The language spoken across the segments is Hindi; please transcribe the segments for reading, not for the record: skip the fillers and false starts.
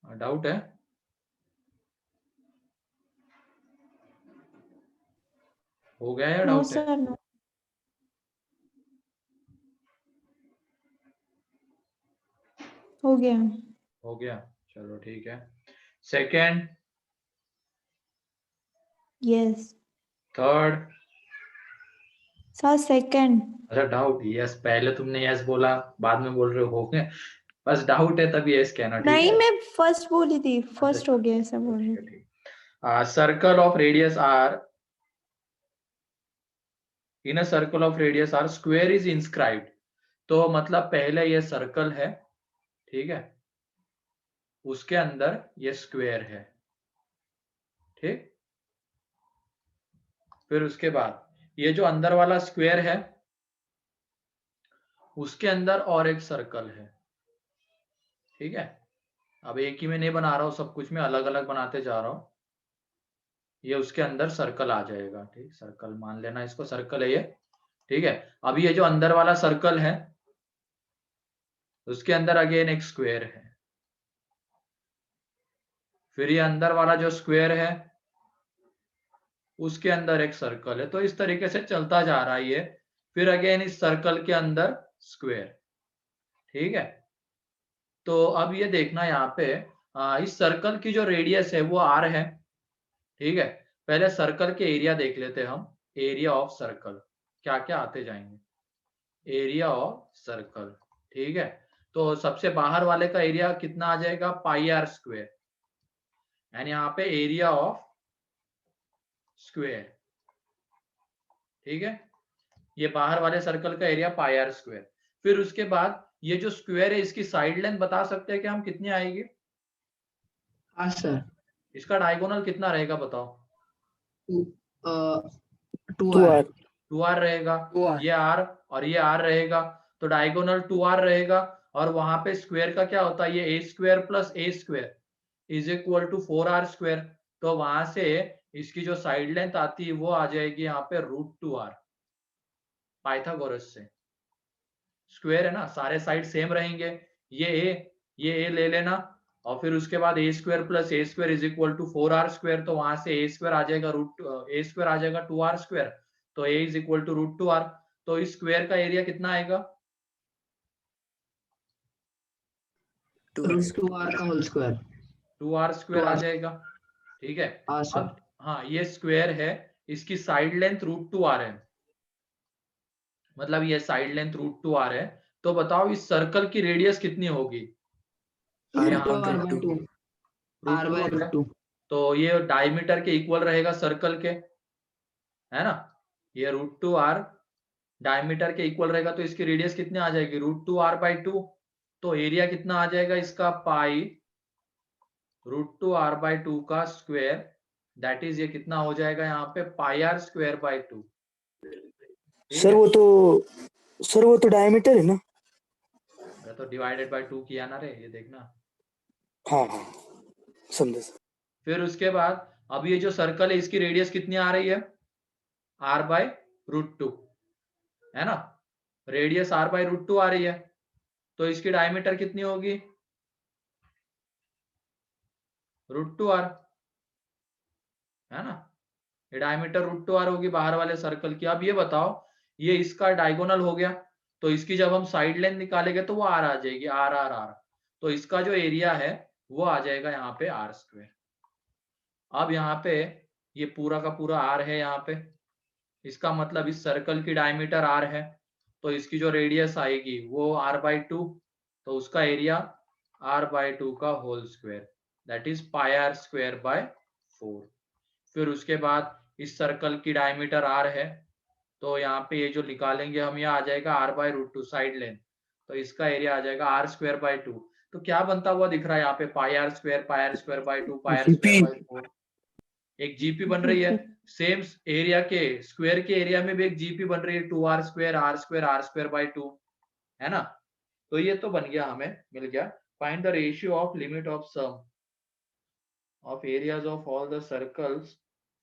डाउट है? हो गया या नो डाउट है? Sir no. हो गया। हो गया, चलो ठीक है। Second, yes third? Sir second. अच्छा डाउट, यस। पहले तुमने यस बोला, बाद में बोल रहे हो गया। बस डाउट है तभी यस कहना, ठीक नहीं है? मैं फर्स्ट बोली थी, अच्छा फर्स्ट हो चलो, गया ऐसा बोल रही ठीक है थी। ठीक। Circle of radius R, in a circle of radius R square is inscribed. तो मतलब पहले ये सर्कल है, ठीक है, उसके अंदर ये स्क्वायर है, ठीक। फिर उसके बाद ये जो अंदर वाला स्क्वायर है उसके अंदर और एक सर्कल है, ठीक है। अब एक ही में नहीं बना रहा हूं, सब कुछ में अलग अलग बनाते जा रहा हूं। ये उसके अंदर सर्कल आ जाएगा, ठीक, सर्कल मान लेना, इसको सर्कल है ये, ठीक है। अब ये जो अंदर वाला सर्कल है उसके अंदर अगेन एक स्क्वायर है, फिर ये अंदर वाला जो स्क्वायर है उसके अंदर एक सर्कल है। तो इस तरीके से चलता जा रहा है ये, फिर अगेन इस सर्कल के अंदर स्क्वायर, ठीक है। तो अब ये देखना यहाँ पे, इस सर्कल की जो रेडियस है वो आर है, ठीक है। पहले सर्कल के एरिया देख लेते हैं हम, एरिया ऑफ सर्कल क्या क्या आते जाएंगे। एरिया ऑफ सर्कल, ठीक है। तो सबसे बाहर वाले का एरिया कितना आ जाएगा, पाई आर स्क्वायर, यानी यहाँ पे एरिया ऑफ स्क्वायर, ठीक है। ये बाहर वाले सर्कल का एरिया पाई आर स्क्वायर। फिर उसके बाद ये जो स्क्वायर है इसकी साइड लेंथ बता सकते हैं कि हम कितनी आएगी? हाँ सर। इसका डायगोनल कितना रहेगा बताओ? 2r। 2r रहेगा। 2r। ये r और ये r रहेगा, तो डायगोनल 2r रहेगा। और वहां पे स्क्वायर का क्या होता है, ये a square plus a square is equal to 4r square. तो वहां से इसकी जो साइड लेंथ आती है वो आ जाएगी यहाँ पे √2r, पाइथागोरस से। स्क्वायर है ना, सारे साइड सेम रहेंगे। ये a ले लेना, और फिर उसके बाद a square plus a square is equal to 4r square. तो वहां से a स्क्वायर आ जाएगा a स्क्वायर आ जाएगा 2r स्क्वायर, तो a is equal to √2r। तो इस स्क्वायर का एरिया कितना आएगा? √2r का होल स्क्वायर। 2r स्क्वायर आ 2r। जाएगा, ठीक है। हाँ सर। अब हाँ, ये स्क्वायर है, इसकी साइड लेंथ √2r है, मतलब ये साइड लेंथ √2r है। तो बताओ इस सर्कल की रेडियस कितनी होगी? ये यहाँ पे √2r/2। √2 है, r/√2। तो ये डायमीटर के इक्वल रहेगा सर्कल के, है ना। ये √2r डायमीटर के इक्वल रहेगा, तो इसकी रेडियस कितनी आ जाएगी, √2r/2। तो एरिया कितना आ जाएगा इसका, पाई √2r/2 का स्क्वायर, दैट इज ये कितना हो जाएगा यहाँ पे, पाई आर स्क्वायर बाई 2, ठीक सर है। वो तो डायमीटर है ना? अरे तो डिवाइडेड बाय 2 किया ना रे, ये देखना। हाँ हाँ समझे सर। फिर उसके बाद अब ये जो सर्कल है इसकी रेडियस कितनी आ रही है, r/√2, है ना। रेडियस r/√2 आ रही है, तो इसकी डायमीटर कितनी होगी, √2r, है ना। ये डायमीटर √2r होगी बाहर वाले सर्कल की। अब ये बताओ, ये इसका डायगोनल हो गया, तो इसकी जब हम साइड लेंथ निकालेंगे तो वो r आ जाएगी, r। तो इसका जो एरिया है वो आ जाएगा यहाँ पे r स्क्वायर। अब यहाँ पे ये पूरा का पूरा r है यहाँ पे, इसका मतलब इस सर्कल की डायमीटर r है, तो इसकी जो रेडियस आएगी वो r/2, तो उसका एरिया r/2 का whole square, that is pi are square by 4। फिर उसके बाद इस सर्कल की डायमीटर r है, तो यहाँ पे ये जो निकालेंगे हम, ये आ जाएगा r/√2 साइड लेंथ, तो इसका एरिया आ जाएगा r²/2। तो क्या बनता हुआ दिख रहा है यहाँ पे, pi are square by 2, pi are square GP. By 4, एक जीपी बन रही है। सेम एरिया के स्क्वायर के एरिया में भी एक जीपी बन रही है, 2r²r²r²/2, है ना। तो ये तो बन गया, हमें मिल गया। Find the ratio of limit of sum of areas of all the circles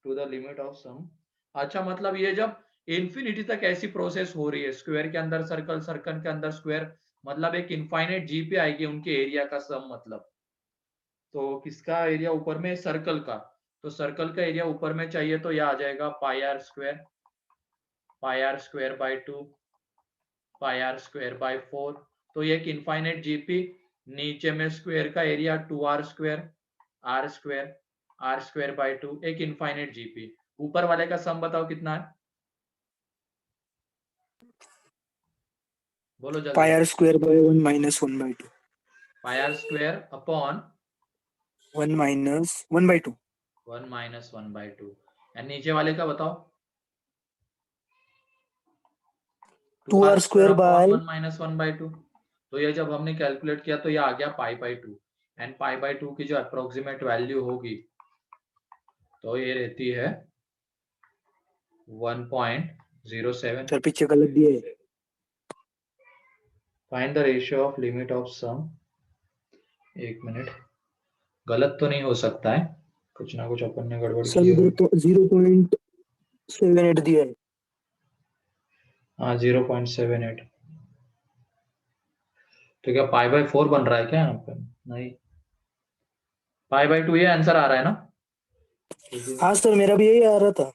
to the limit of sum. अच्छा, मतलब ये जब इंफिनिटी तक ऐसी प्रोसेस हो रही है, स्क्वायर के अंदर सर्कल, सर्कल के अंदर स्क्वायर, मतलब एक इनफाइनाइट जीपी आएगी उनके एरिया का सम, मतलब तो किसका एरिया ऊपर में? सर्कल का। तो सर्कल का एरिया ऊपर में चाहिए तो यह आ जाएगा pi are square by 2 pi are square by 4। तो ये एक इनफाइनाइट जीपी, नीचे में स्क्वायर का एरिया 2r स्क्वायर बाय 2, एक इनफाइनाइट जीपी। ऊपर वाले का सम बताओ कितना है, बोलो जल्दी। Pi are square by 1 minus 1 by 2 pi are square upon 1 minus 1 by 2 1 minus 1 by 2। And नीचे वाले का बताओ, 2r square upon by 1 minus 1 by 2। तो ये जब हमने कैलकुलेट किया तो ये आ गया pi by 2। And pi by 2 की जो अप्रोक्सीमेट वैल्यू होगी तो ये रहती है 1.07। सर पीछे गलत दिया है। Find the ratio of limit of sum. एक मिनट, गलत तो नहीं हो सकता है, कुछ ना कुछ अपन ने गड़बड़ सर की उधर है। तो 0.78 दिया है। हाँ 0.78। तो क्या पाई बाय 4 बन रहा है क्या यहाँ पे? नहीं, पाई बाय 2 ये आंसर आ रहा है ना? हाँ सर मेरा भी यही आ रहा था।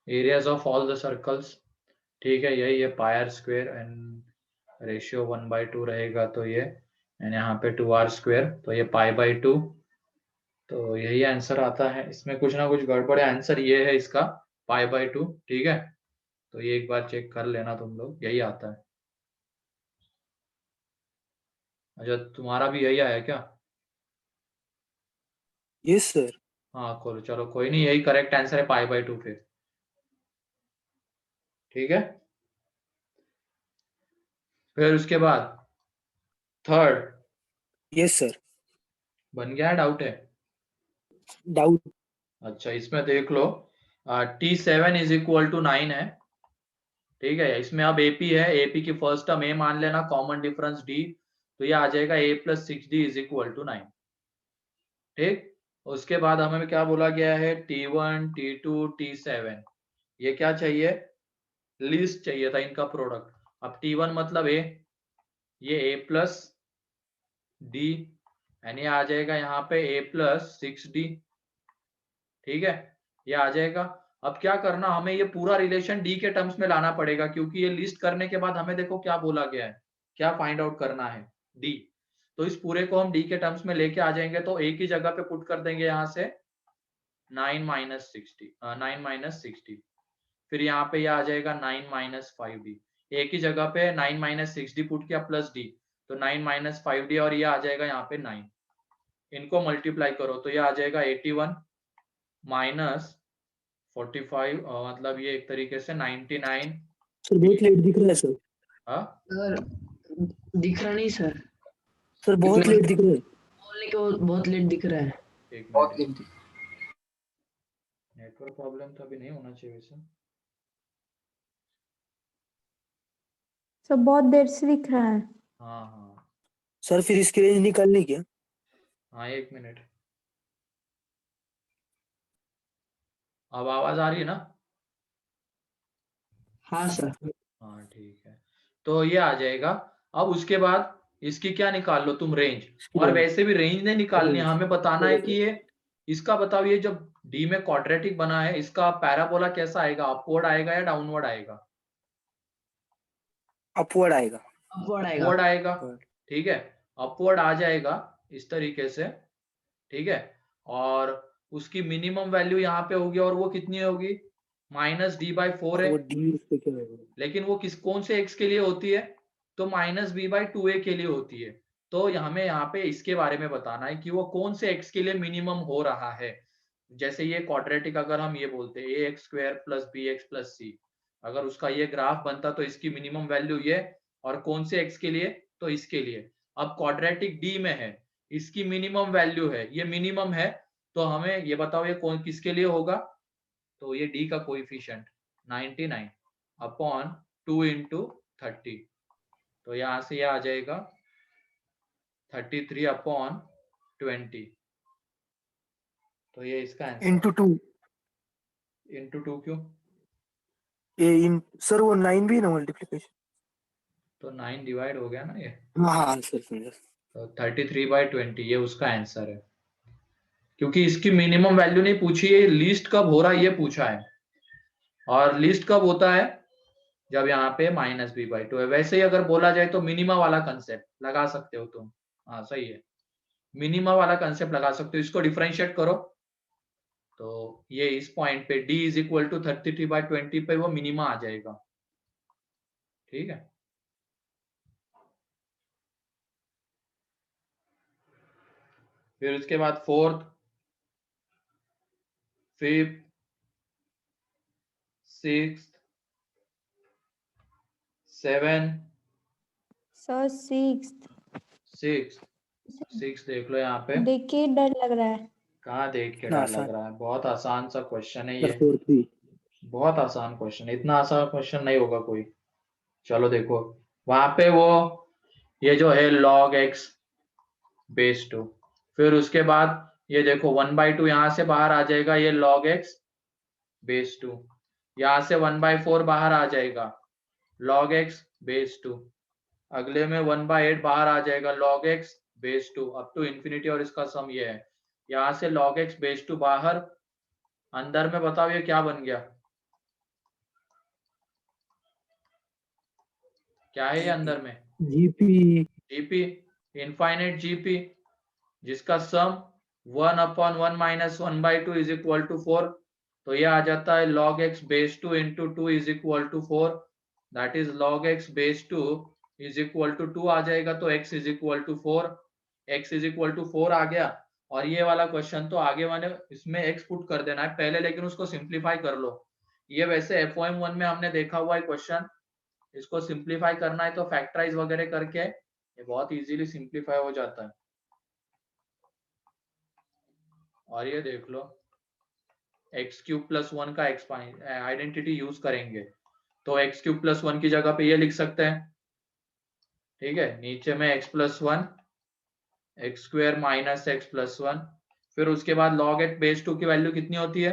Areas of all the circles, ठीक है, यही है पाई आर स्क्वायर एंड रेशियो 1/2 रहेगा तो ये, एंड यहाँ पे 2r स्क्वायर, तो ये पाई बाय 2। तो यही आंसर आता है, इसमें कुछ ना कुछ गड़बड़ है। आंसर ये है इसका पाई बाय 2, ठीक है। तो ये एक बार चेक कर लेना तुम लोग, यही आता है। अच्छा तुम्हारा भी यही आया क्या? Yes sir. हाँ खोलो, चलो कोई नहीं, यही करेक्ट आंसर है पाई बाय 2 फिर, ठीक है। फिर उसके बाद थर्ड यस सर। बन गया है, डाउट है? डाउट। अच्छा इसमें देख लो, T7 इज इक्वल टू 9 है, ठीक है। इसमें अब एपी है, एपी की फर्स्ट टर्म ए मान लेना, कॉमन डिफरेंस डी, तो ये आ जाएगा a plus 6d is equal to 9, ठीक। उसके बाद हमें क्या बोला गया है? T1 T2 T7, ये क्या चाहिए? लिस्ट चाहिए था इनका प्रोडक्ट। अब T1 मतलब a, ये a प्लस डी, यानी आ जाएगा यहाँ पे a प्लस 6d, ठीक है, ये आ जाएगा। अब क्या करना, हमें ये पूरा रिलेशन डी के टर्म्स में लाना पड़ेगा, क्योंकि ये लिस्ट करने के बाद हमें देखो क्या बोला गया है, क्या फाइंड आउट करना है, डी। तो इस पूरे को हम डी के टर्म्स में लेके आ जाएंगे, तो एक ही जगह पे पुट कर देंगे यहाँ से 9 - 60, फिर यहाँ पे ये आ जाएगा 9 - 5d। एक ही जगह पे 9 - 6d पुट किया प्लस डी, तो 9 - 5d, और ये आ जाएगा यहाँ पे 9। इनको मल्टीप्लाई करो तो ये आ जाएगा 81 माइनस 45, मतलब ये एक तरीके से 99। सर बहुत लेट दिख रहा है सर। हाँ सर दिख रहा नहीं सर, सर बहुत इतना लेट दिख रहा है। बोलने के बाद बहुत लेट दिख रहा है। एक बहुत मिनट, लेट नेटवर्क प्रॉब्लम तो अभी नहीं होना चाहिए वैसे। सब बहुत देर से दिख रहा है। हाँ हाँ सर फिर इसकी रेंज निकालनी क्या? हाँ, एक मिनट। अब आवाज आ रही है ना? हाँ सर। हाँ ठीक है, तो ये आ जाएगा। अब उसके बाद इसकी क्या निकाल लो तुम, रेंज। और वैसे भी रेंज नहीं निकालनी, हमें बताना है कि ये, इसका बताओ, ये जब डी में क्वाड्रेटिक बना है, इसका पैराबोला कैसा आएगा, अपवर्ड आएगा या डाउनवर्ड आएगा? अपवर्ड आएगा। अपवर्ड आएगा। अपवर्ड आएगा, Upward। ठीक है। अपवर्ड आ जाएगा इस तरीके से, ठीक है। और उसकी मिनिमम वैल्यू यहाँ पे होगी, और वो कितनी होगी? -d/4 और है। वो डी उस पे क्या होगा? लेकिन वो कौन से x के लिए होती है? तो -b/2a के लिए होती है। तो हमें यहाँ पे इसके बारे में बताना है कि वो कौन से x के लिए मिनिमम हो रहा है। जैसे ये क्वाड्रेटिक, अगर हम ये बोलते हैं ax square plus bx plus c, अगर उसका ये ग्राफ बनता तो इसकी मिनिमम वैल्यू ये, और कौन से x के लिए? तो इसके लिए। अब क्वाड्रेटिक d में है, इसकी मिनिमम वैल्यू है, ये मिनिमम है, तो हमें ये बताओ ये कौन किसके लिए होगा? तो ये d का कोएफिशिएंट 99 अपॉन 2 इंटू 30, तो यहाँ से ये आ जाएगा 33 अपॉन 20, तो ये इसका आंसर इंटू टू इंटू 2 क्यों? ये इन सर वो 9 भी है ना मल्टीप्लीकेशन। तो 9 डिवाइड हो गया ना ये, हाँ सर समझा। तो 33/20 ये उसका आंसर है, क्योंकि इसकी मिनिमम वैल्यू नहीं पूछी है, लीस्ट कब हो रहा है ये पूछा है, और लीस्ट कब होता है जब यहाँ पे -b/2 है। वैसे ही अगर बोला जाए तो मिनिमा वाला कंसेप्ट लगा सकते हो तुम, हाँ सही है, मिनिमा वाला कंसेप्ट लगा सकते हो। इसको डिफरेंशिएट करो तो ये इस पॉइंट पे d इज इक्वल टू 33/20 पे वो मिनिमा आ जाएगा, ठीक है। फिर उसके बाद 4th 5th 6th 7 सर 6 देख लो यहाँ पे, देख के डर लग रहा है। कहाँ देख के ना डर लग रहा है, बहुत आसान सा क्वेश्चन है सर ये, 4th भी। बहुत आसान क्वेश्चन है, इतना आसान क्वेश्चन नहीं होगा कोई। चलो देखो वहां पे वो ये जो है log x बेस 2, फिर उसके बाद ये देखो 1/2 यहाँ से बाहर आ जाएगा, ये log x बेस 2, यहाँ से 1/4 बाहर आ जाएगा log x बेस 2, अगले में 1/8 बाहर आ जाएगा log x base 2 up to infinity, और इसका सम ये है, यहाँ से log x बेस 2 बाहर, अंदर में बताओ ये क्या बन गया, क्या है ये अंदर में, जीपी जीपी, इनफाइनाइट जीपी, जिसका सम 1/1 - 1/2 इज इक्वल टू 4, तो ये आ जाता है log x base 2 into 2 is equal to 4, that is log x base 2 is equal to 2 आ जाएगा, तो x is equal to 4, x is equal to 4 आ गया। और ये वाला क्वेश्चन तो आगे वाले इसमें x पुट कर देना है पहले, लेकिन उसको सिंप्लीफाई कर लो, ये वैसे FOM1 में हमने देखा हुआ है क्वेश्चन, इसको सिंप्लीफाई करना है तो फैक्टराइज वगैरह करके ये बहुत इजीली सिंप्लीफाई हो जाता है। और ये देख लो x³ + 1 का आइडेंटिटी यूज करेंगे, तो x³ + 1 की जगह पे ये लिख सकते हैं, ठीक है, नीचे में x+1 x² - x+1, फिर उसके बाद log x बेस 2 की वैल्यू कितनी होती है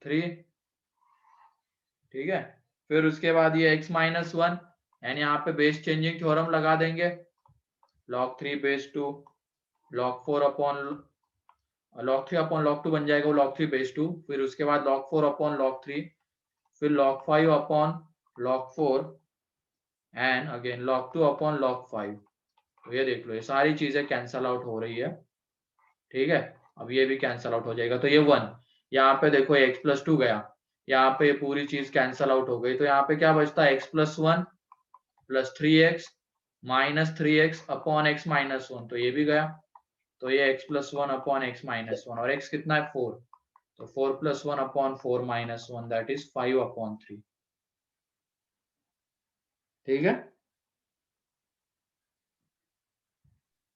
3, ठीक है, फिर उसके बाद ये x-1 एंड यहाँ पे बेस चेंजिंग थ्योरम लगा देंगे, log 3 base 2 log 4 upon log 3 upon log 2 बन जाएगा, वो log 3 बेस 2, फिर उसके बाद log 4 अपॉन log 3, फिर log 5 upon log 4 and again log 2 upon log 5, तो ये देख लो ये सारी चीजें कैंसल आउट हो रही है, ठीक है, अब ये भी कैंसल आउट हो जाएगा, तो ये 1, यहाँ पे देखो x+2 गया, यहाँ पे ये पूरी चीज कैंसल आउट हो गई, तो यहाँ पे क्या बचता है x+1 + 3x - 3x upon x-1, तो ये भी गया, तो ये x+1 अपॉन x-1, और x कितना है 4, तो 4 + 1 अपॉन 4 - 1 दैट इज 5/3, ठीक है।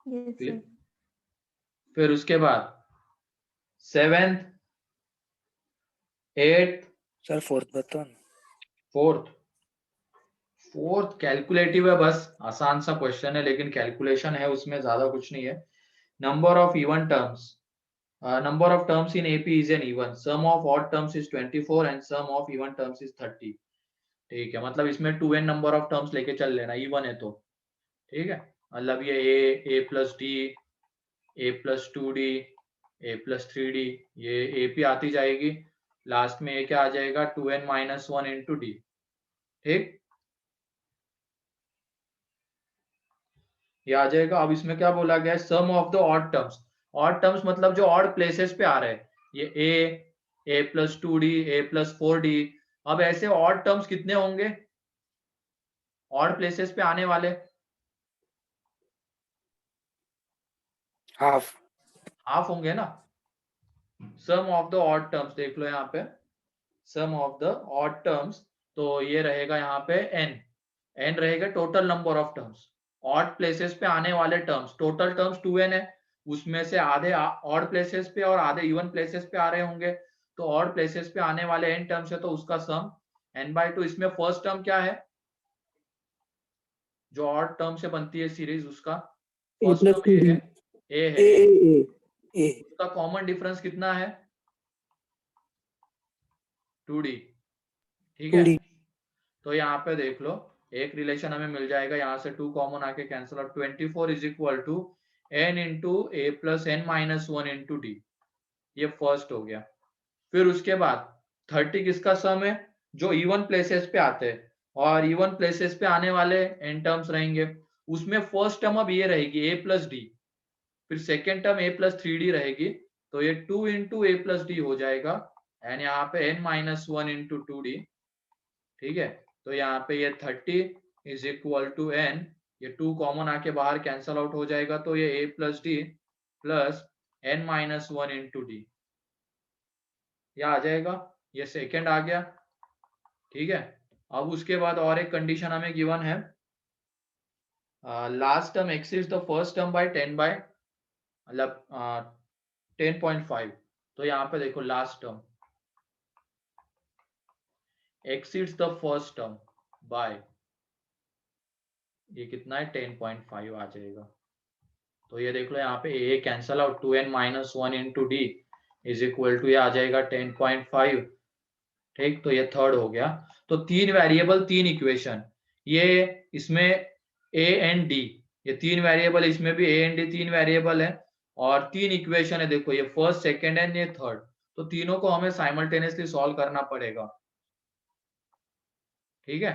Yes sir. फिर उसके बाद 7th 8th सर 4th बताओ ना। 4th कैलकुलेटिव है, बस आसान सा क्वेश्चन है, लेकिन कैलकुलेशन है उसमें, ज्यादा कुछ नहीं है। Number of even terms, number of terms in AP is an even, sum of odd terms is 24 and sum of even terms is 30, ठीक है, मतलब इसमें 2n नंबर ऑफ टर्म्स लेके चल लेना, इवन है तो, ठीक है, मतलब ये a+d a+2d a+3d, ये AP आती जाएगी, लास्ट में ये क्या आ जाएगा 2n - 1 into d, ठीक, ये आ जाएगा। अब इसमें क्या बोला गया है, sum of the odd terms, odd terms मतलब जो ऑड प्लेसेस पे आ रहे हैं, ये a+2d a+4d, अब ऐसे ऑड टर्म्स कितने होंगे ऑड प्लेसेस पे आने वाले, हाफ होंगे ना, सम ऑफ द ऑड टर्म्स देख लो यहाँ पे, सम ऑफ द ऑड टर्म्स, तो ये रहेगा यहाँ पे n रहेगा total number of terms, odd places पे आने वाले टर्म्स, टोटल टर्म्स 2n है, उसमें से आधे ऑड प्लेसेस पे और आधे इवन प्लेसेस पे आ रहे होंगे, तो ऑड प्लेसेस पे आने वाले n टर्म्स है, तो उसका सम n/2, इसमें फर्स्ट टर्म क्या है जो ऑड टर्म से बनती है सीरीज, उसका फर्स्ट टर्म ये है ए ए है, ए ए ए उसका कॉमन डिफरेंस कितना है 2D, ठीक है। 2D तो यहाँ पे देख लो एक रिलेशन हमें मिल जाएगा, यहाँ से 2 कॉमन आके cancel out, 24 is equal to n into A plus N minus 1 into D, ये फर्स्ट हो गया। फिर उसके बाद 30 किसका सम है, जो इवन प्लेसेस पे आते हैं, और इवन प्लेसेस पे आने वाले n टर्म्स रहेंगे, उसमें फर्स्ट टर्म अब ये रहेगी a प्लस डी, फिर second term a plus 3d रहेगी, तो ये 2 इंटू ए प्लस डी हो जाएगा, एंड यहाँ पे n माइनस 1 इंटू 2d, ठीक है। तो यहाँ पे ये 30 इज इक्वल टू n, ये 2 कॉमन आके बाहर कैंसल आउट हो जाएगा, तो ये a plus D plus n minus 1 into D, यह आ जाएगा, ये सेकेंड आ गया, ठीक है। अब उसके बाद और एक कंडीशन हमें गिवन है, last term exceeds the first term by 10 by मतलब 10.5, तो यहाँ पे देखो last term exceeds the first term by, ये कितना है 10.5 आ जाएगा। तो ये देख लो यहाँ पे a cancel out, 2n minus 1 into d is equal to ये आ जाएगा 10.5, ठीक। तो ये थर्ड हो गया। तो 3 वेरिएबल 3 इक्वेशन, ये इसमें ए एंड डी, ये 3 वेरिएबल, इसमें भी ए एंड डी 3 वेरिएबल है, और 3 इक्वेशन है, देखो ये फर्स्ट सेकेंड एंड ये थर्ड, तो तीनों को हमें साइमल्टेनियसली सॉल्व करना पड़ेगा, ठीक है।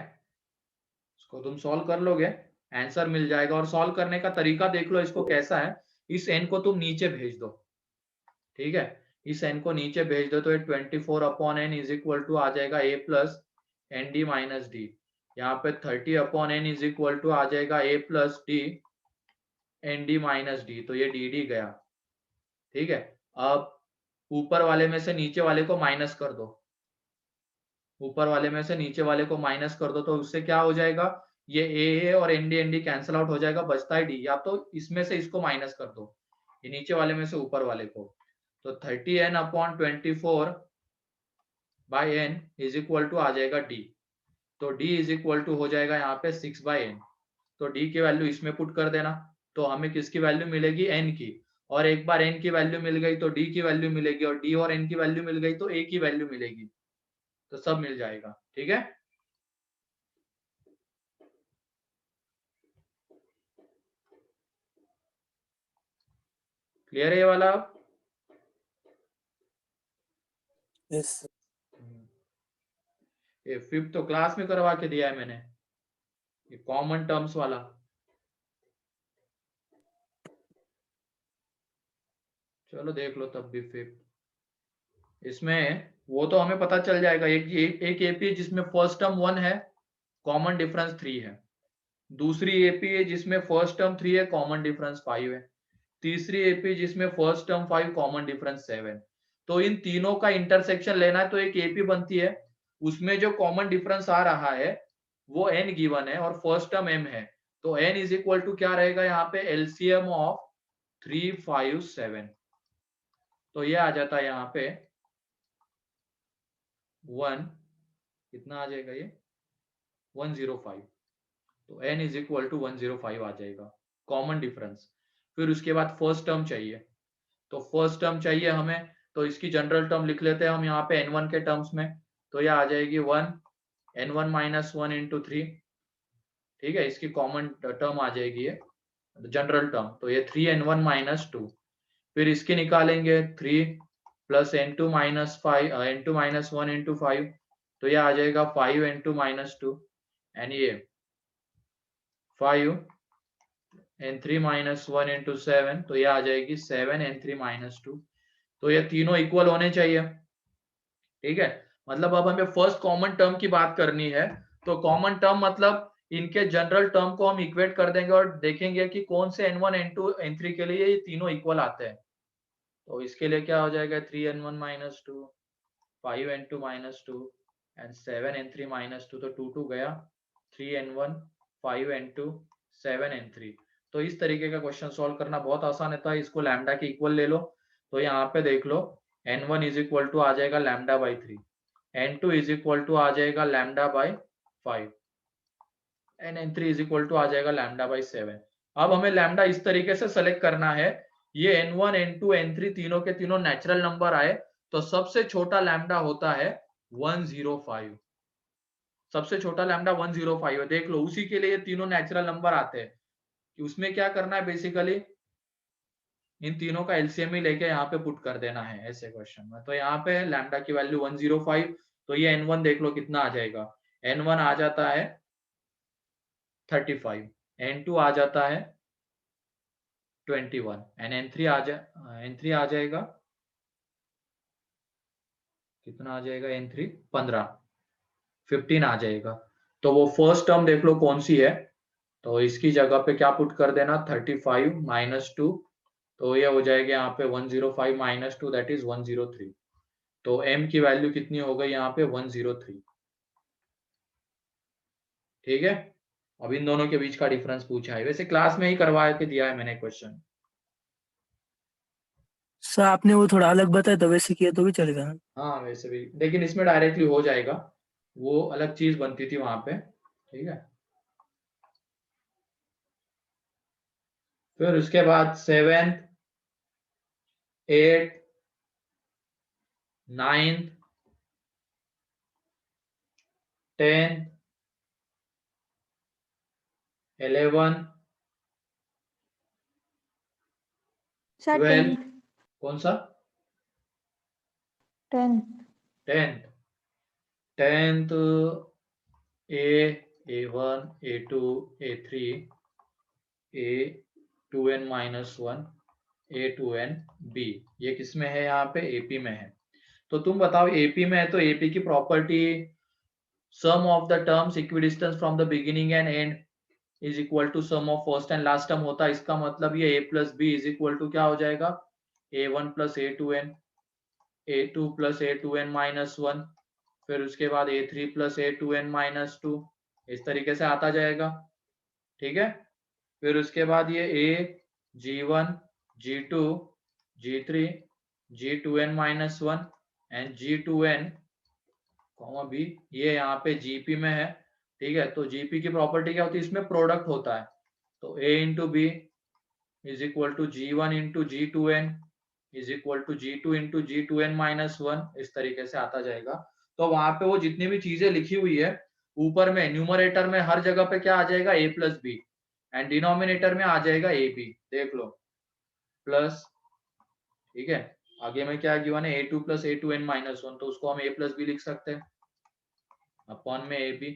इसको तुम सॉल्व कर लोगे, आंसर मिल जाएगा। और सॉल्व करने का तरीका देख लो इसको कैसा है, इस n को तुम नीचे भेज दो, ठीक है, इस n को नीचे भेज दो, तो ये 24 upon n is equal to आ जाएगा a plus n d minus d, यहाँ पे 30 upon n is equal to आ जाएगा a plus d n d minus d, तो ये डी डी गया, ठीक है। अब ऊपर वाले में से नीचे वाले को माइनस कर दो, ऊपर वाले में से नीचे वाले को माइनस कर दो, तो उससे क्या हो जाएगा, ये ए और एन डी कैंसिल आउट हो जाएगा, बचता है डी, या तो इसमें से इसको माइनस कर दो, ये नीचे वाले में से ऊपर वाले को, तो 30n upon 24 by n is equal to आ जाएगा डी, तो d इज इक्वल टू हो जाएगा यहाँ पे 6/n, तो d की वैल्यू इसमें पुट कर देना, तो हमें किसकी वैल्यू मिलेगी n की, और एक बार n की वैल्यू मिल गई तो d की वैल्यू मिलेगी, और d और n की वैल्यू मिल गई तो a की वैल्यू मिलेगी, तो सब मिल जाएगा, ठीक है। क्लियर है ये वाला? यस ये फिफ्थ तो क्लास में करवा के दिया है मैंने, ये कॉमन टर्म्स वाला, चलो देख लो तब भी फिफ्थ, इसमें वो तो हमें पता चल जाएगा, एक एपी जिसमें फर्स्ट टर्म 1 है, कॉमन डिफरेंस 3 है, दूसरी एपी है जिसमें फर्स्ट टर्म 3 है, कॉमन डिफरेंस 5 है, तीसरी एपी जिसमें फर्स्ट टर्म 5, कॉमन डिफरेंस 7। तो इन तीनों का इंटरसेक्शन लेना है, तो एक एपी बनती है, उसमें जो कॉमन डिफरेंस आ रहा है वो n गिवन है और फर्स्ट टर्म m है, तो n इज इक्वल टू क्या रहेगा यहाँ पे, एलसीएम ऑफ 3, 5, 7, तो ये आ जाता है यहाँ पे 1, कितना आ जाएगा ये 105, तो n इज इक्वल टू 105 आ जाएगा कॉमन डिफरेंस। फिर उसके बाद फर्स्ट टर्म चाहिए, तो फर्स्ट टर्म चाहिए हमें, तो इसकी जनरल टर्म लिख लेते हैं हम यहाँ पे n1 के टर्म्स में, तो ये आ जाएगी 1 n1 माइनस 1 इंटू 3, ठीक है, इसकी कॉमन टर्म आ जाएगी ये जनरल टर्म, तो ये 3n1 माइनस 2, फिर इसकी निकालेंगे 3 plus n2 minus 5 n2 minus 1 into 5, तो ये आ जाएगा 5n2 माइनस 2, एंड ये 5 n3 माइनस 1 इंटू 7, तो ये आ जाएगी 7 n3 माइनस 2, तो ये तीनों इक्वल होने चाहिए, ठीक है। मतलब अब हमें फर्स्ट कॉमन टर्म की बात करनी है, तो कॉमन टर्म मतलब इनके जनरल टर्म को हम इक्वेट कर देंगे और देखेंगे कि कौन से n1 n2 n3 के लिए ये तीनों इक्वल आते हैं, तो इसके लिए क्या हो जाएगा 3n1 minus 2, 5n2 minus 2 and 7n3 minus 2, तो 2 2 गया, 3n1 5n2 7n3। तो इस तरीके का क्वेश्चन सॉल्व करना बहुत आसान होता है, इसको लैम्डा के इक्वल ले लो, तो यहाँ पे देख लो n1 इज इक्वल टू आ जाएगा lambda by 3, n2 is equal to आ जाएगा lambda by 5 and n3 is equal to आ जाएगा लैम्डा बाई 7। अब हमें लैम्डा इस तरीके से सेलेक्ट करना है, ये n1 n2 n3 तीनों के तीनों नेचुरल नंबर आए तो सबसे छोटा लैम्डा होता है 105। सबसे छोटा लैम्डा 105 है। देख लो उसी के लिए तीनों नेचुरल नंबर आते हैं कि उसमें क्या करना है, बेसिकली इन तीनों का एलसीएम ही लेके यहाँ पे पुट कर देना है ऐसे क्वेश्चन में। तो यहाँ पे लैम्डा की वैल्यू 105, तो ये n1 देख लो कितना आ जाएगा, n1 आ जाता है 35, n2 आ जाता है 21 एंड n3 आ जाएगा कितना आ जाएगा, n3 15 आ जाएगा। तो वो फर्स्ट टर्म देख लो कौन सी है, तो इसकी जगह पे क्या पुट कर देना, 35 माइनस 2, तो ये हो जाएगा यहाँ पे 105 माइनस 2 दैट इज 103। तो m की वैल्यू कितनी हो गई यहाँ पे 103। ठीक है, अब इन दोनों के बीच का डिफरेंस पूछा है, वैसे क्लास में ही करवा के दिया है मैंने क्वेश्चन। सर आपने वो थोड़ा अलग बताया तो वैसे किया तो भी चलेगा। हाँ वैसे भी, लेकिन इसमें डायरेक्टली हो जाएगा, वो अलग चीज बनती थी वहां पे। ठीक है, फिर उसके बाद 7th 8th 9th 10th 11 sir 12 कौन सा 10th 10th A1 A2 A3 A2n minus 1 A2n B, ये किसमें है यहाँ पे, AP में है। तो तुम बताओ AP में है तो AP की property sum of the terms equidistance from the beginning and end is equal to sum of first and last term होता है। इसका मतलब ये A plus B is equal to क्या हो जाएगा, A1 plus A2n, A2 plus A2n minus 1, फिर उसके बाद A3 प्लस A2n माइनस 2, इस तरीके से आता जाएगा। ठीक है, फिर उसके बाद ये A G1 G2 G3 G2n minus 1 and G2n B, ये यहाँ पे GP में है। ठीक है, तो GP की प्रॉपर्टी क्या होती है, इसमें प्रोडक्ट होता है, तो A into B is equal to G1 into G2n is equal to G2 into G2n minus 1, इस तरीके से आता जाएगा। तो वहां पे वो जितनी भी चीजें लिखी हुई है ऊपर में न्यूमरेटर में हर जगह पे क्या आ जाएगा, A plus B, and denominator में आ जाएगा AB, देख लो प्लस। ठीक है, आगे में क्या गिवन है, A2 प्लस A2n माइनस 1, तो उसको हम A प्लस बी लिख सकते हैं अपॉन में AB।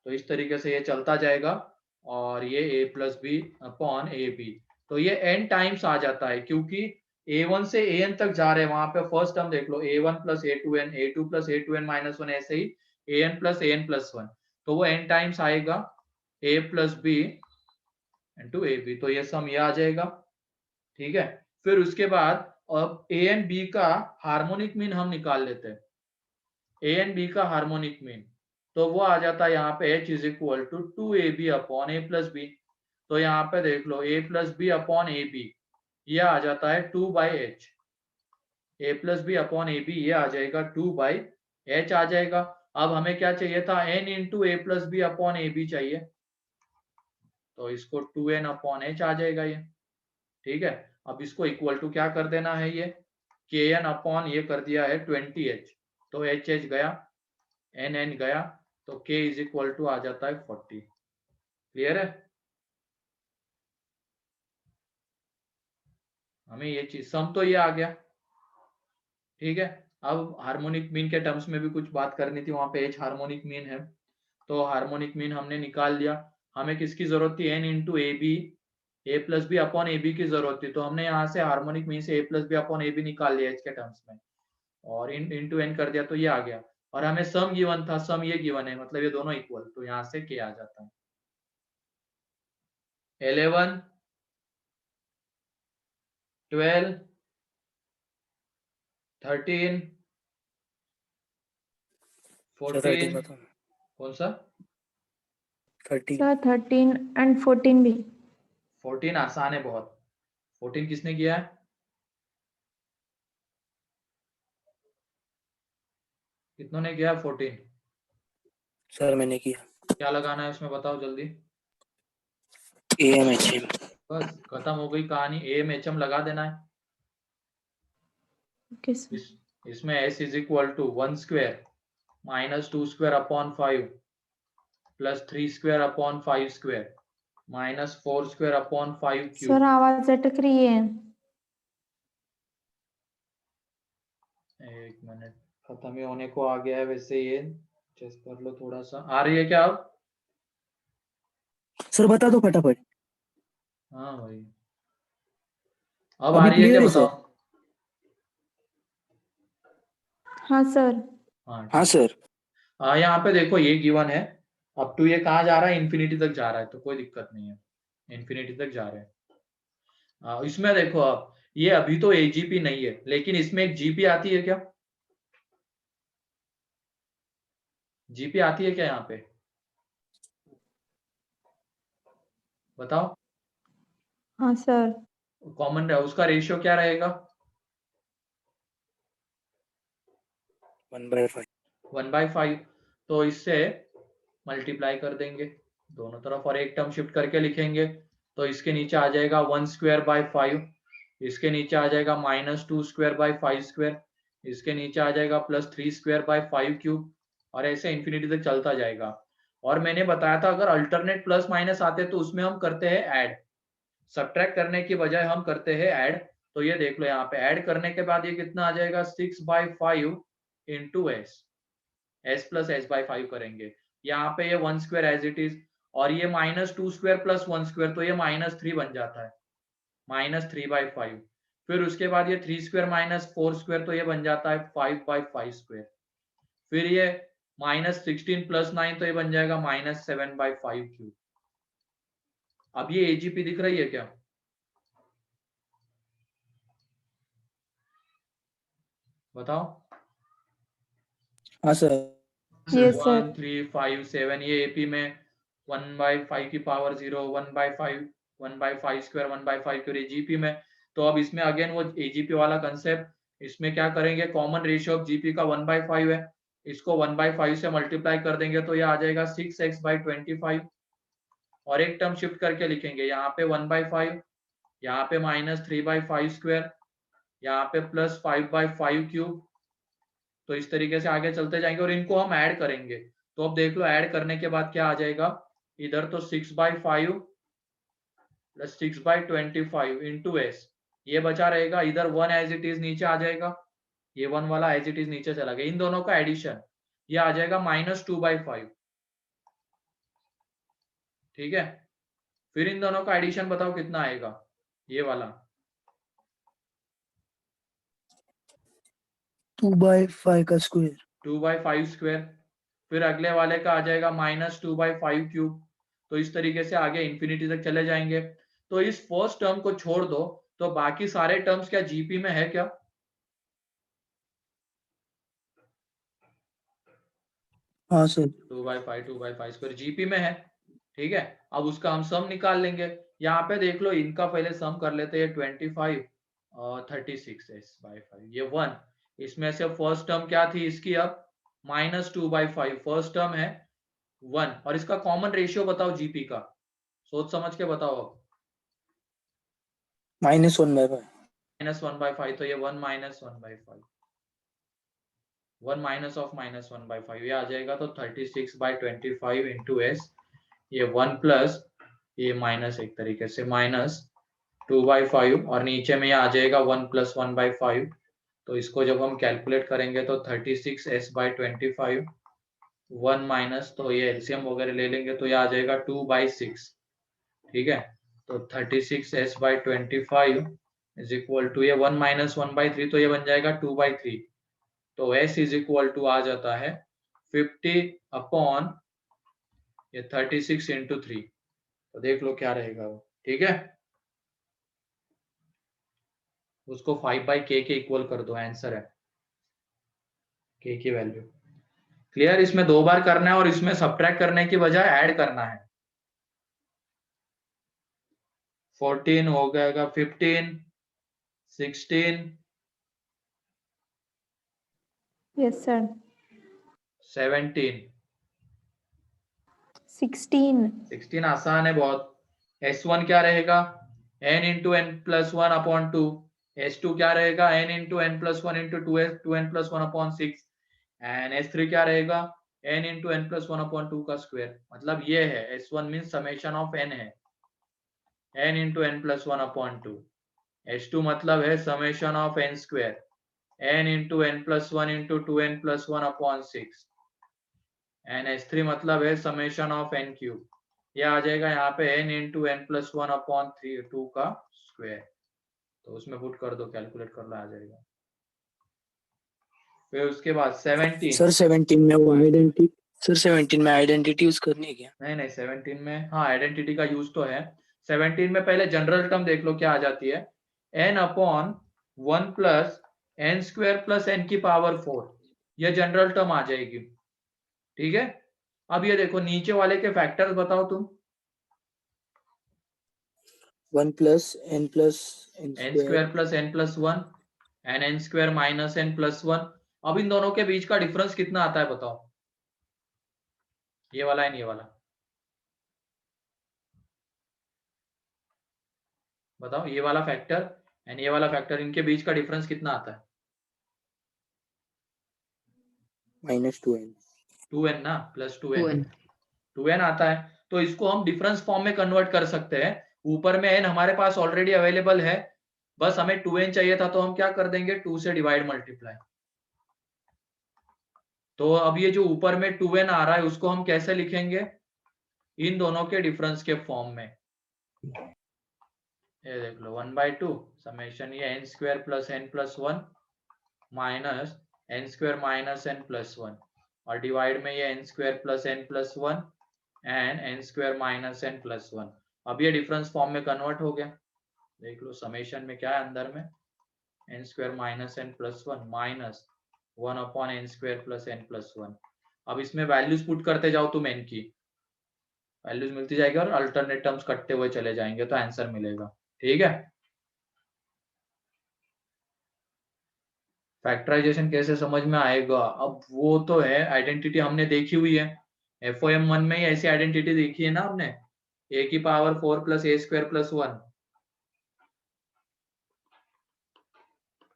तो इस तरीके से ये चलता जाएगा और ये A plus B upon AB, तो ये n टाइम्स आ जाता है क्योंकि A1 से AN तक जा रहे हैं। वहां पे फर्स्ट टर्म देख लो, A1 plus A2n, A2 plus A2n minus 1, ऐसे ही AN प्लस AN प्लस 1, तो वो n टाइम्स आएगा A plus B into AB, तो ये सम ये आ जाएगा। ठीक है, फिर उसके बाद अब A एंड B का हार्मोनिक मीन हम निकाल लेते हैं। A एंड B का हार्मोनिक मीन, तो वो आ जाता है यहाँ पे H is equal to 2AB upon A plus B. तो यहाँ पे देख लो A plus B upon AB, ये आ जाता है 2 by H. A plus B upon AB ये आ जाएगा 2 बाई एच आ जाएगा। अब हमें क्या चाहिए था, n into A plus B upon AB चाहिए, तो इसको 2n अपॉन एच आ जाएगा ये। ठीक है, अब इसको इक्वल टू क्या कर देना है, ये kn अपॉन ये कर दिया है 20h, तो h गया n गया, तो k इज इक्वल टू आ जाता है 40। क्लियर है, हमें ये चीज सम तो ये आ गया। ठीक है, अब हार्मोनिक मीन के टर्म्स में भी कुछ बात करनी थी, वहां पे h हार्मोनिक मीन है, तो हार्मोनिक मीन हमने निकाल लिया। हमें किसकी जरूरत थी, n into A B, A plus B upon A B की जरूरत थी, तो हमने यहाँ से हार्मोनिक मीन से a plus B upon A b निकाल लिया h के टर्म्स में, और इंटू n कर दिया, तो ये आ गया। और हमें सम गिवन था, सम ये गिवन है, मतलब ये दोनों इक्वल, तो यहाँ से k आ जाता है। 11 12 13 14 बताओ। कौन सा 30 सर 13 एंड 14 भी। 14 आसान है बहुत। 14 किसने किया है, कितनों ने किया 14? सर मैंने किया। क्या लगाना है उसमें बताओ जल्दी। AMHM। बस खत्म हो गई कहानी, AMHM लगा देना है। Okay sir. इसमें s is equal to 1 square minus 2 square upon 5 plus 3 square upon 5 square minus 4 square upon 5 सर क्यूब। आवाज अटक रही है। एक मिनट, खत्म ही होने को आ गया है वैसे, ये चेक कर लो थोड़ा सा। आ रही है क्या अब? सर बता दो फटाफट। हाँ भाई, अब आ अभी रही है क्लियर क्या है सर? बताओ? हाँ सर। हाँ हाँ ठीक। सर। यहाँ पे देखो ये गिवन है, अप टू ये कहाँ जा रहा है? इन्फिनिटी तक जा रहा है, तो कोई दिक्कत नहीं है, इन्फिनिटी तक जा रहे हैं। इसमें देखो अब, ये अभी तो एजीपी नहीं है, लेकिन इसमें एक जीपी आती है क्या? जीपी आती है क्या यहाँ पे? बताओ। हाँ सर। कॉमन है, उसका रेशियो क्या रहेगा? 1/5। 1/5। तो इससे मल्टीप्लाई कर देंगे दोनों तरफ और एक टर्म शिफ्ट करके लिखेंगे, तो इसके नीचे आ जाएगा 1 स्क्वायर बाय 5, इसके नीचे आ जाएगा माइनस 2 स्क्वायर बाय 5 स्क्वायर, इसके नीचे आ जाएगा प्लस 3 स्क्वायर बाय 5 क्यूब, और ऐसे इन्फिनिटी तक चलता जाएगा। और मैंने बताया था अगर अल्टरनेट प्लस माइनस आते तो उसमें हम करते हैं ऐड, सब्ट्रैक्ट करने की बजाय हम करते हैं ऐड। तो ये देख लो यहाँ पे ऐड करने के बाद ये कितना आ जाएगा? 6/5 into S plus S by 5 करेंगे। यहाँ पे ये 1 स्क्वायर एज इट इज, और ये माइनस 2 स्क्वायर प्लस 1 स्क्वायर, तो ये -3 बन जाता है, -3/5। फिर उसके बाद ये 3 स्क्वायर माइनस 4 स्क्वायर, तो ये बन जाता है 5/5 स्क्वायर। फिर ये -16 प्लस 9, तो ये बन जाएगा -7/5 क्यूब। अब ये एजीपी दिख रही है क्या? बताओ। हाँ सर। Yes sir. 1 3 5 7, ये एपी में 1/5 की पावर 0, 1/5, 1/5 स्क्वायर, 1/5 क्यूब जीपी में। तो अब इसमें अगेन वो एजीपी वाला कंसेप्ट, इसमें क्या करेंगे? कॉमन रेशियो ऑफ जीपी का 1/5 है, इसको 1/5 से मल्टीप्लाई कर देंगे तो ये आ जाएगा 6x/25, और एक टर्म शिफ्ट करके लिखेंगे, यहाँ पे 1/5, यहाँ पे -3/5 स्क्वायर, यहाँ पे प्लस 5/5 क्यूब। तो इस तरीके से आगे चलते जाएंगे और इनको हम ऐड करेंगे। तो अब देख लो ऐड करने के बाद क्या आ जाएगा? इधर तो 6/5 प्लस 6/25 इंटू एस, ये बचा रहेगा, इधर 1 एज इट इज नीचे आ जाएगा, ये 1 वाला एज इट इज नीचे चला गया, इन दोनों का एडिशन, ये आ जाएगा -2/5। ठीक है, फिर इन दोनों का एडिशन बताओ कितना आएगा? ये वाला 2/5 का स्क्वायर। 2/5 स्क्वायर, फिर अगले वाले का आ जाएगा -2/5 क्यूब। तो इस तरीके से आगे इंफिनिटी तक चले जाएंगे। तो इस फर्स्ट टर्म को छोड़ दो, तो बाकी सारे टर्म्स क्या जीपी में है क्या? हाँ सर। 2/5 स्क्वायर जीपी में है। ठीक है, अब उसका हम सम निकाल लेंगे। यहाँ पे देख लो, इनका पहले सम कर लेते हैं, 25 और 36s/5, ये 1, इसमें से फर्स्ट टर्म क्या थी इसकी? अब -2/5 फर्स्ट टर्म है 1, और इसका कॉमन रेशियो बताओ जीपी का, सोच समझ के बताओ। अब -1/5। -1/5, तो ये 1 -1/5, 1 माइनस ऑफ -1/5, ये आ जाएगा, तो 36/25 इंटू एस, ये 1 प्लस ये माइनस, एक तरीके से -2/5, और नीचे में ये आ जाएगा 1 + 1/5। तो इसको जब हम कैलकुलेट करेंगे तो 36s/25, 1 माइनस, तो ये एलसीएम वगैरह ले लेंगे तो ये आ जाएगा 2/6। ठीक है, तो 36s/25 इज इक्वल टू, ये 1 - 1/3, तो ये बन जाएगा 2/3। तो s इज इक्वल टू आ जाता है 50 अपॉन ये 36 इंटू 3। तो देख लो क्या रहेगा वो। ठीक है, उसको 5/k के इक्वल कर दो, आंसर है k की वैल्यू। क्लियर? इसमें 2 बार करना है और इसमें सब्ट्रैक्ट करने की बजाय ऐड करना है। 14 हो जाएगा, 15, 16, यस सर। 17, 16। 16 आसान है बहुत। S1 क्या रहेगा? n × n + 1/2, S2 क्या रहेगा n into N plus one into two N plus one upon six, and S3 क्या रहेगा n into N plus one upon two का स्क्वायर। मतलब ये है S1 mean summation of n है n into N plus one upon two. S2 मतलब है summation of n square n into N plus one into two N plus one upon six, and S3 मतलब है समेशन ऑफ n क्यूब। ये आ जाएगा यहाँ पे n into N plus one upon three two का स्क्वायर। तो उसमें पुट कर दो, कैलकुलेट कर लो, आ जाएगा। फिर उसके बाद 17। सर 17 में वो आइडेंटिटी, सर 17 में आइडेंटिटी यूज करनी है क्या? नहीं 17 में हाँ आइडेंटिटी का यूज तो है। 17 में पहले जनरल टर्म देख लो क्या आ जाती है, n upon one plus N square plus N की पावर 4, यह जनरल टर्म आ जाएगी। ठीक है, अब ये देखो नीचे वाले के फैक्टर्स बताओ तुम। 1 plus N N square plus N plus one and N square minus N plus one. अब इन दोनों के बीच का डिफरेंस कितना आता है बताओ, ये वाला एंड ये वाला, बताओ ये वाला फैक्टर एंड ये वाला फैक्टर, इनके बीच का डिफरेंस कितना आता है? -2n 2n ना, प्लस 2n 2n 2n आता है। तो इसको हम डिफरेंस फॉर्म में कन्वर्ट कर सकते हैं। ऊपर में n हमारे पास ऑलरेडी अवेलेबल है, बस हमें 2n चाहिए था, तो हम क्या कर देंगे 2 से डिवाइड मल्टीप्लाई। तो अब ये जो ऊपर में 2n आ रहा है उसको हम कैसे लिखेंगे, इन दोनों के डिफरेंस के फॉर्म में। ये देख लो 1/2 समेशन ये n square plus N plus one minus N square minus N plus one, और डिवाइड में ये n square plus N plus one and N square minus N plus one. अब ये डिफरेंस फॉर्म में कन्वर्ट हो गया। देख लो समेशन में क्या है अंदर में, N square minus N plus one minus one upon N square plus N plus one. अब इसमें वैल्यूज पुट करते जाओ तुम, एन की वैल्यूज मिलती जाएगी और अल्टरनेट टर्म्स कटते हुए चले जाएंगे तो आंसर मिलेगा। ठीक है, फैक्टराइजेशन कैसे समझ में आएगा, अब वो तो है आइडेंटिटी हमने देखी हुई है, FOM 1 में ही ऐसी आइडेंटिटी देखी है ना हमने, a की पावर 4 प्लस ए स्क्वायर प्लस वन।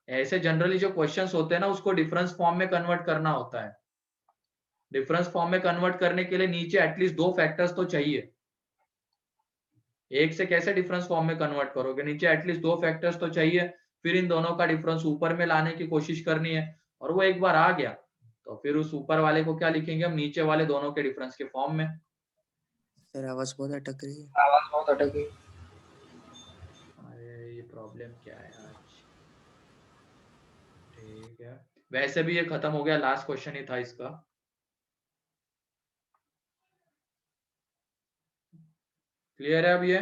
ऐसे जनरली जो क्वेश्चंस होते हैं ना उसको डिफरेंस फॉर्म में कन्वर्ट करना होता है। डिफरेंस फॉर्म में कन्वर्ट करने के लिए नीचे एटलीस्ट दो फैक्टर्स तो चाहिए। एक से कैसे डिफरेंस फॉर्म में कन्वर्ट करोगे, नीचे एटलीस्ट दो फैक्टर्स तो चाहिए, फिर इन दोनों का डिफरेंस ऊपर में लाने की कोशिश करनी है, और वो एक बार आ गया तो फिर उस ऊपर वाले को क्या लिखेंगे हम, नीचे वाले दोनों के डिफरेंस के फॉर्म में। सर आवाज बहुत अटक रही है। अरे ये प्रॉब्लम क्या है आज। ठीक है, वैसे भी ये खत्म हो गया, लास्ट क्वेश्चन ही था इसका। क्लियर है अब ये?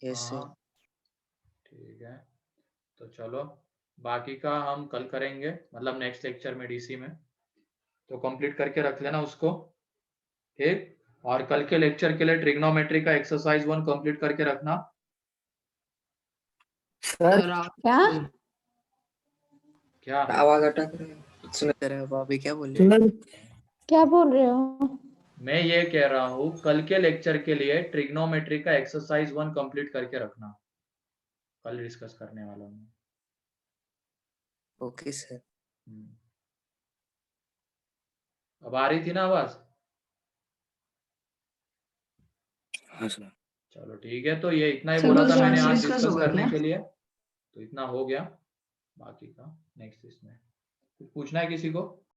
Yes sir. हाँ ठीक है, तो चलो बाकी का हम कल करेंगे, मतलब नेक्स्ट लेक्चर में डीसी में, तो कंप्लीट करके रख लेना उसको। ठीक, और कल के लेक्चर के लिए ट्रिग्नोमेट्री का एक्सरसाइज 1 कंप्लीट करके रखना। सर सर आप क्या क्या आवाज अटक रही है, सुन रहे हो अभी क्या बोल रहे हो? क्या बोल रहे हो? मैं ये कह रहा हूँ कल के लेक्चर के लिए ट्रिग्नोमेट्री का एक्सरसाइज 1 कंप्लीट करके रखना, कल डिस्कस करने वाला हूँ। Okay sir. अब आ रही थी ना आवाज? हाँ सर। चलो ठीक है, तो ये इतना ही सर, बोला था दूसरा मैंने आंसर आज डिस्कस डिस्कस होगा करने क्या? के लिए, तो इतना हो गया। बाकी का नेक्स्ट इसमें कुछ पूछना है किसी को?